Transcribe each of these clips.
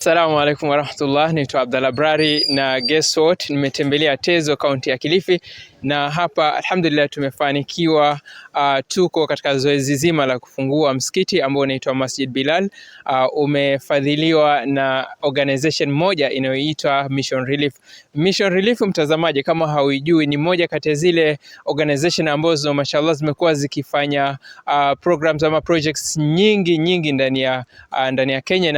Assalamu alaikum warahmatullah, naitwa Abdallah Brari na guess what, nimetembelea Tezo kaunti ya Kilifi na hapa alhamdulillah tumefanikiwa. Tuko katika zoezi zima la kufungua msikiti ambao unaitwa Masjid Bilal. Umefadhiliwa na organization moja inayoitwa Mission Relief. Mission Relief, mtazamaji, kama hauijui, ni moja kati ya zile organization ambazo mashallah zimekuwa zikifanya programs ama projects nyingi ndani ya Kenya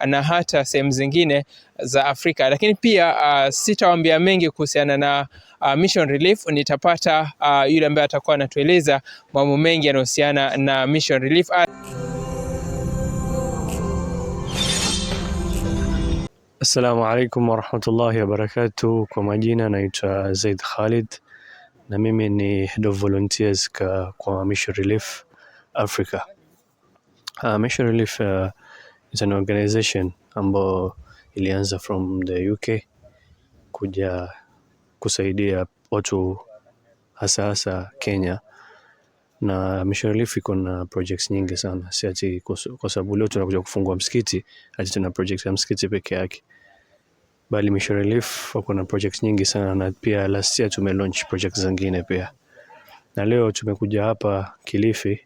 na hata sehemu zingine za Afrika. Lakini pia sitawaambia mengi kuhusiana na Mission Relief. Nitapata yule ambaye atakuwa anatueleza mambo mengi yanayohusiana na Mission Relief. Assalamu alaikum warahmatullahi wabarakatuh. Kwa majina naitwa Zaid Khalid na mimi ni Head of Volunteers kwa Mission Relief Africa. Mission Relief is an organization ambayo ilianza from the UK kuja kusaidia watu hasa Kenya, na Mission Relief iko na projects nyingi sana. Si ati kwa sababu leo tunakuja kufungua msikiti ati tuna projects ya msikiti peke yake, bali Mission Relief wako na projects nyingi sana, na pia last year tumelaunch projects zingine pia. Na leo tumekuja hapa Kilifi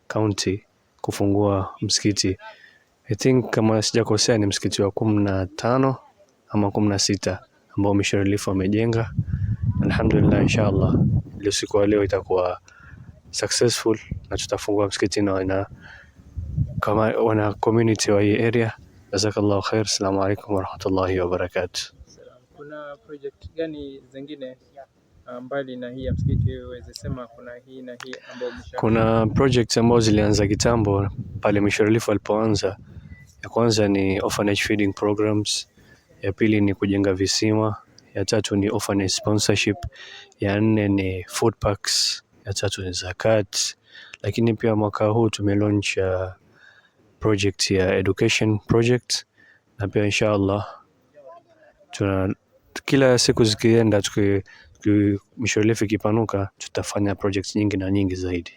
County kufungua msikiti. I think kama sijakosea ni msikiti wa 15 ama 16 ambao Mission Relief wamejenga. Alhamdulillah, inshallah leo siku leo itakuwa successful na tutafungua msikiti na kama wana community wa hii area. Jazakallahu khair. Assalamu alaikum warahmatullahi wabarakatuh. Kuna project gani zingine mbali na hii ya msikiti uweze sema kuna hii na hii ambao Kuna projects ambazo zilianza kitambo pale Mission Relief walipoanza. Ya kwanza ni orphanage feeding programs, ya pili ni kujenga visima, ya tatu ni orphanage sponsorship, ya nne ni food packs, ya tatu ni zakat. Lakini pia mwaka huu tumelaunch project ya education project, na pia inshallah kila siku zikienda Mission Relief ikipanuka tutafanya projects nyingi na nyingi zaidi.